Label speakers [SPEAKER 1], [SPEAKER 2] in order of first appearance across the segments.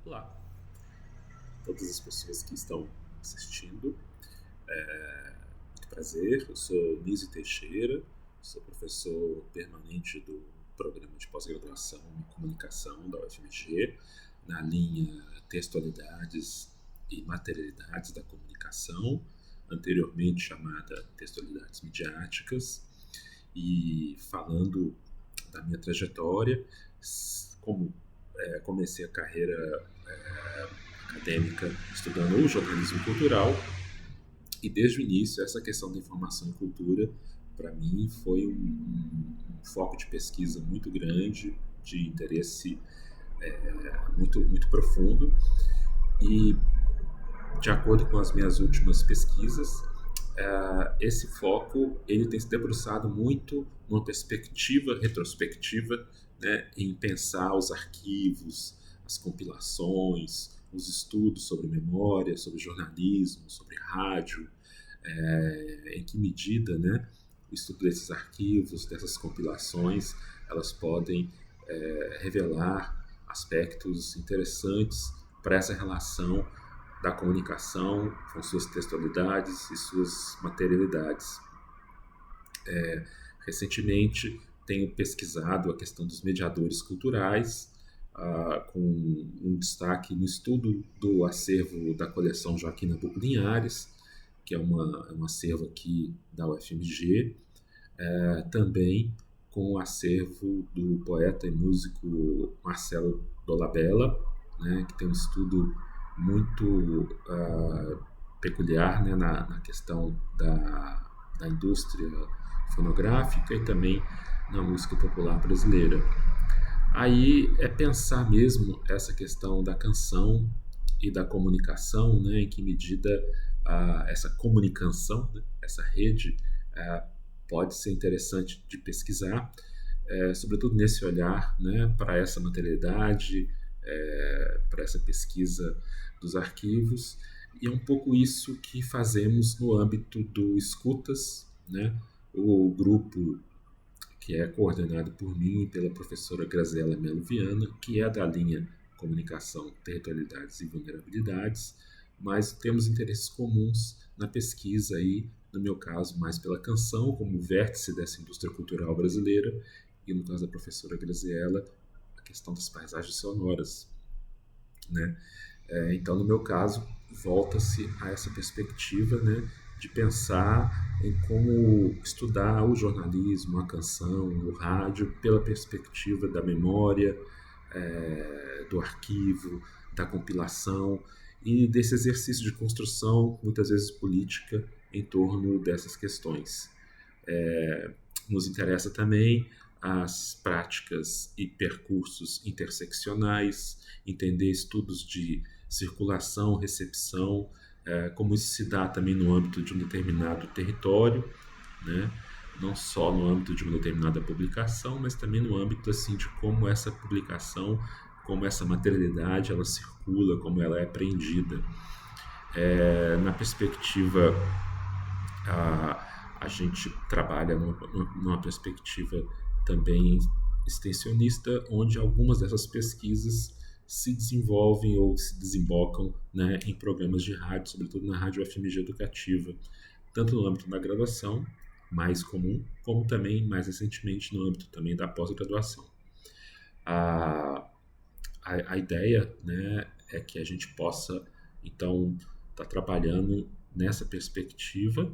[SPEAKER 1] Olá, todas as pessoas que estão assistindo. Muito prazer, eu sou Nísio Teixeira, sou professor permanente do programa de pós-graduação em comunicação da UFMG, na linha Textualidades e Materialidades da Comunicação, anteriormente chamada Textualidades Midiáticas, e falando da minha trajetória, como comecei a carreira acadêmica estudando o jornalismo cultural, e desde o início essa questão da informação e cultura para mim foi um foco de pesquisa muito grande, de interesse muito profundo, e de acordo com as minhas últimas pesquisas, esse foco ele tem se debruçado muito numa perspectiva retrospectiva, né, em pensar os arquivos, as compilações, os estudos sobre memória, sobre jornalismo, sobre rádio, em que medida, né, o estudo desses arquivos, dessas compilações, elas podem revelar aspectos interessantes para essa relação da comunicação com suas textualidades e suas materialidades. Recentemente tenho pesquisado a questão dos mediadores culturais, com um destaque no estudo do acervo da coleção Joaquim Nabuco Linhares, que é um acervo aqui da UFMG, também com o acervo do poeta e músico Marcelo Dolabella, né, que tem um estudo muito peculiar, né, na questão da indústria fonográfica e também na música popular brasileira. Aí é pensar mesmo essa questão da canção e da comunicação, né, em que medida essa comunicação, né, essa rede pode ser interessante de pesquisar, sobretudo nesse olhar, né, para essa materialidade, para essa pesquisa dos arquivos, e é um pouco isso que fazemos no âmbito do Escutas, né, o grupo que é coordenado por mim e pela professora Graziela Melo Viana, que é da linha Comunicação, Territorialidades e Vulnerabilidades, mas temos interesses comuns na pesquisa aí, no meu caso, mais pela canção, como vértice dessa indústria cultural brasileira, e no caso da professora Graziela, a questão das paisagens sonoras, né? Então, no meu caso, volta-se a essa perspectiva, né, de pensar em como estudar o jornalismo, a canção, o rádio, pela perspectiva da memória, do arquivo, da compilação e desse exercício de construção, muitas vezes política, em torno dessas questões. Nos interessa também as práticas e percursos interseccionais, entender estudos de circulação, recepção, como isso se dá também no âmbito de um determinado território, né? Não só no âmbito de uma determinada publicação, mas também no âmbito assim, de como essa publicação, como essa materialidade, ela circula, como ela é apreendida. Na perspectiva, a gente trabalha numa perspectiva também extensionista, onde algumas dessas pesquisas se desenvolvem ou se desembocam, né, em programas de rádio, sobretudo na rádio UFMG educativa, tanto no âmbito da graduação, mais comum, como também, mais recentemente, no âmbito também da pós-graduação. A ideia, né, é que a gente possa, então, estar trabalhando nessa perspectiva,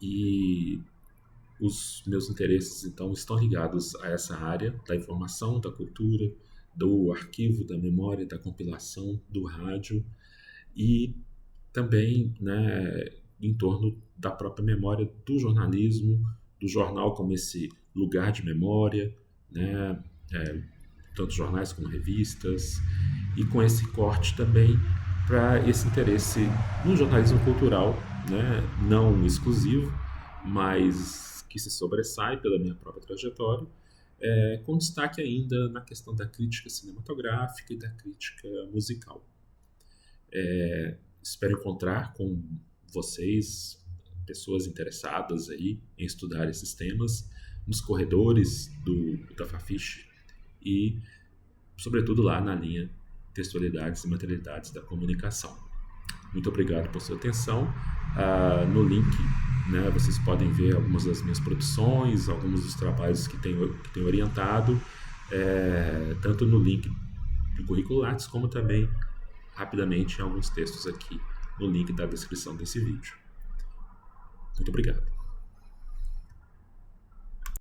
[SPEAKER 1] e os meus interesses, então, estão ligados a essa área da informação, da cultura, do arquivo, da memória, da compilação, do rádio, e também, né, em torno da própria memória do jornalismo, do jornal como esse lugar de memória, né, tanto jornais como revistas, e com esse corte também para esse interesse no jornalismo cultural, né, não exclusivo, mas que se sobressai pela minha própria trajetória, com destaque ainda na questão da crítica cinematográfica e da crítica musical. Espero encontrar com vocês pessoas interessadas aí em estudar esses temas nos corredores da Fafiche e, sobretudo, lá na linha textualidades e materialidades da comunicação. Muito obrigado por sua atenção. No link, né, vocês podem ver algumas das minhas produções, alguns dos trabalhos que tenho orientado, tanto no link do Currículo Lattes, como também, rapidamente, em alguns textos aqui no link da descrição desse vídeo. Muito obrigado.